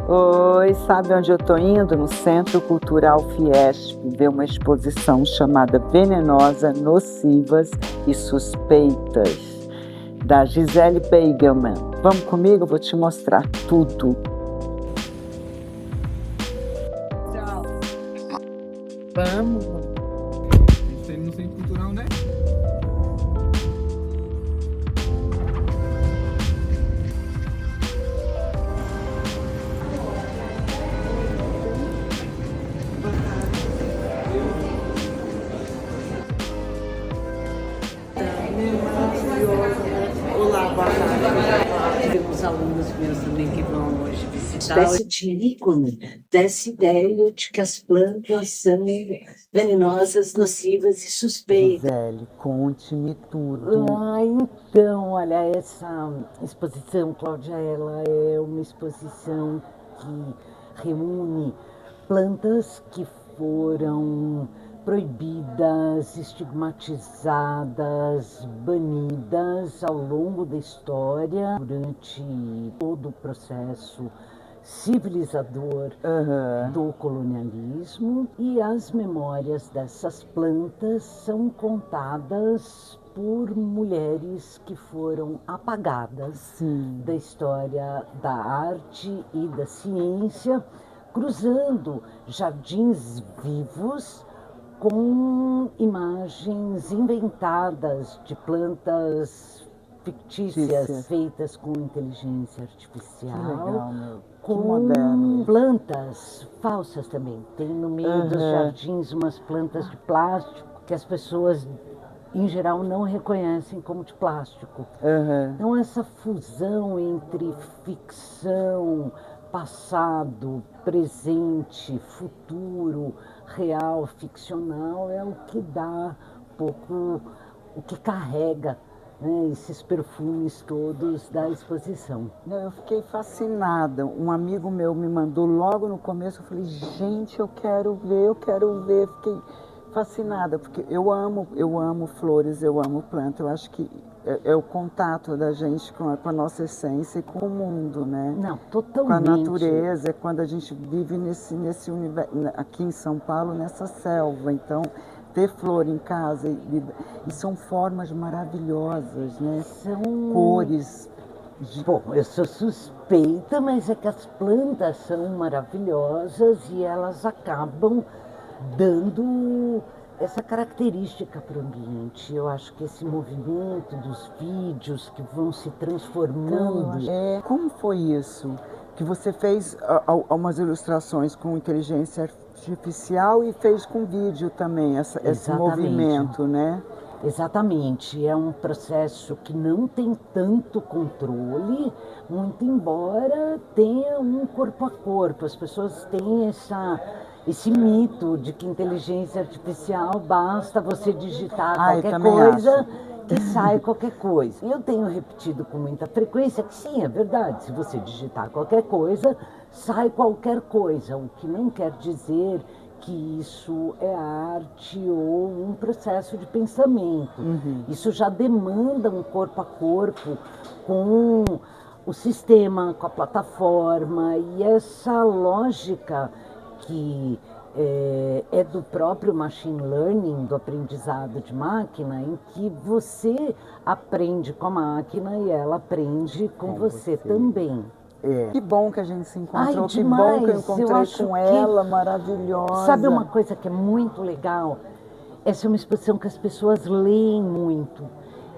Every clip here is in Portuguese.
Oi, sabe onde eu tô indo? No Centro Cultural Fiesp, ver uma exposição chamada Venenosa, Nocivas e Suspeitas, da Gisele Beigelman. Vamos comigo? Eu vou te mostrar tudo. Tchau. Vamos. Isso aí no Centro Cultural, né? Olá, boa tarde. Temos alunos meus também que vão hoje visitar. Espécie de ícone dessa ideia de que as plantas são venenosas, nocivas e suspeitas. Gisele, conte-me tudo. Então, olha, essa exposição, Cláudia, ela é uma exposição que reúne plantas que foram proibidas, estigmatizadas, banidas ao longo da história, durante todo o processo civilizador do colonialismo, e as memórias dessas plantas são contadas por mulheres que foram apagadas da história da arte e da ciência, cruzando jardins vivos com imagens inventadas de plantas fictícias feitas com inteligência artificial. Que legal, meu. Que Com moderno. plantas falsas também. Tem no meio dos jardins umas plantas de plástico que as pessoas, em geral, não reconhecem como de plástico. Então, essa fusão entre ficção, passado, presente, futuro, real, ficcional, é o que dá um pouco, o que carrega, né, esses perfumes todos da exposição. Eu fiquei fascinada. Um amigo meu me mandou logo no começo. Eu falei, gente, eu quero ver. Fiquei fascinada, porque eu amo flores, eu amo planta. Eu acho que é o contato da gente com a nossa essência e com o mundo, né? Não, totalmente. Com a natureza, é quando a gente vive nesse universo, aqui em São Paulo, nessa selva. Então, ter flor em casa, e são formas maravilhosas, né? São cores. Bom, eu sou suspeita, mas é que as plantas são maravilhosas e elas acabam dando essa característica para o ambiente. Eu acho que esse movimento dos vídeos que vão se transformando. Como foi isso? Que você fez umas ilustrações com inteligência artificial e fez com vídeo também, esse movimento, né? Exatamente, é um processo que não tem tanto controle, muito embora tenha um corpo a corpo. As pessoas têm esse mito de que inteligência artificial basta você digitar qualquer coisa que sai qualquer coisa. Eu tenho repetido com muita frequência que sim, é verdade, se você digitar qualquer coisa, sai qualquer coisa, o que não quer dizer que isso é arte ou um processo de pensamento. Isso já demanda um corpo a corpo com o sistema, com a plataforma, e essa lógica que é do próprio machine learning, do aprendizado de máquina, em que você aprende com a máquina e ela aprende com você também. Que bom que a gente se encontrou. Ai, que bom que eu encontrei com ela, maravilhosa. Sabe uma coisa que é muito legal? Essa é uma exposição que as pessoas leem muito.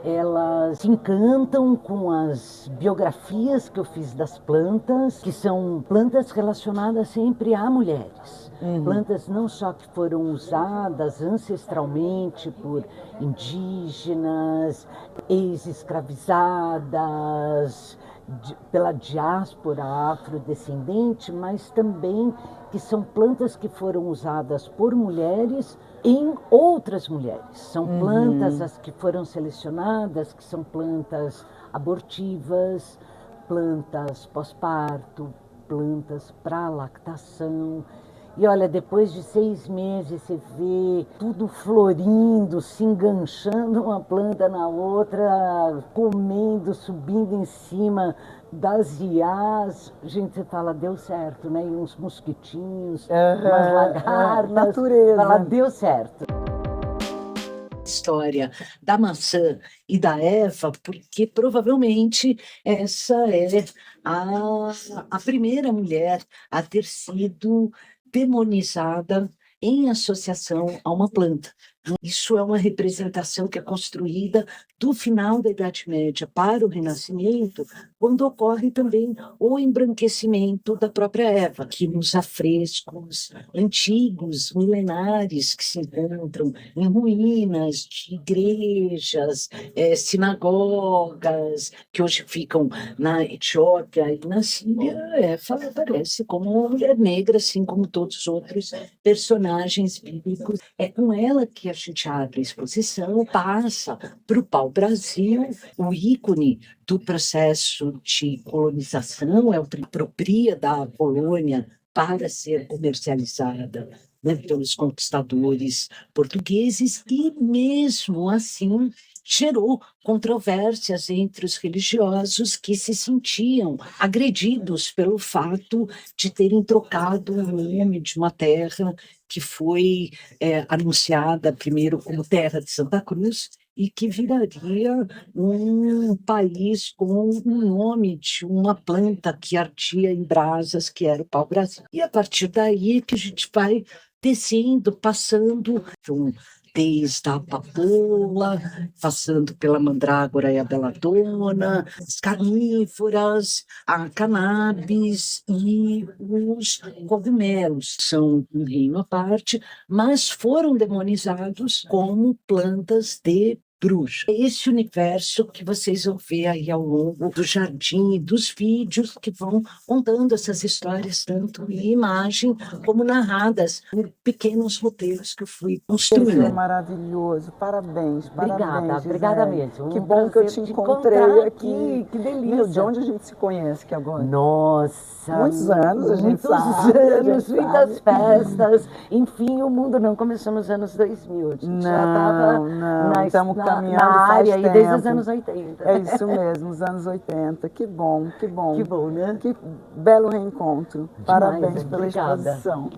Elas se encantam com as biografias que eu fiz das plantas, que são plantas relacionadas sempre a mulheres. Plantas não só que foram usadas ancestralmente por indígenas, ex-escravizadas, pela diáspora afrodescendente, mas também que são plantas que foram usadas por mulheres em outras mulheres. São plantas as que foram selecionadas, que são plantas abortivas, plantas pós-parto, plantas para lactação. E olha, depois de 6 meses você vê tudo florindo, se enganchando uma planta na outra, comendo, subindo em cima das iás. Gente, você fala, deu certo, né? E uns mosquitinhos, umas lagartas. Natureza. Fala, deu certo. História da maçã e da Eva, porque provavelmente essa é a primeira mulher a ter sido demonizada em associação a uma planta. Isso é uma representação que é construída do final da Idade Média para o Renascimento, quando ocorre também o embranquecimento da própria Eva, que nos afrescos antigos, milenares, que se encontram em ruínas de igrejas, sinagogas, que hoje ficam na Etiópia e na Síria, Eva aparece como uma mulher negra, assim como todos os outros personagens bíblicos. É com ela que a gente abre a exposição, passa para o pau-brasil, o ícone do processo de colonização, é o que apropria da Polônia para ser comercializada, né, pelos conquistadores portugueses, e mesmo assim gerou controvérsias entre os religiosos que se sentiam agredidos pelo fato de terem trocado o nome de uma terra que foi anunciada primeiro como Terra de Santa Cruz e que viraria um país com o nome de uma planta que ardia em brasas, que era o pau-brasil. E a partir daí que a gente vai descendo, passando desde a papoula, passando pela mandrágora e a beladona, as carnívoras, a cannabis e os cogumelos. São um reino à parte, mas foram demonizados como plantas de bruxa. É esse universo que vocês vão ver aí ao longo do jardim e dos vídeos que vão contando essas histórias, tanto em imagem como narradas em pequenos roteiros que eu fui construindo. É maravilhoso, parabéns, parabéns. Obrigada Gisele. mesmo. Que Um bom que eu te prazer te encontrei encontrar aqui. que delícia. Meu, de onde a gente se conhece aqui agora? Nossa, Muitos anos, a gente muitos sabe, a anos, gente muitas sabe. festas. Enfim, o mundo não começou nos anos 2000. A gente já estava estamos caminhando na faz área aí tempo. desde os anos 80. É isso mesmo, os anos 80. Que bom, que bom. Que bom, né? Que belo reencontro. Parabéns pela obrigada. exposição.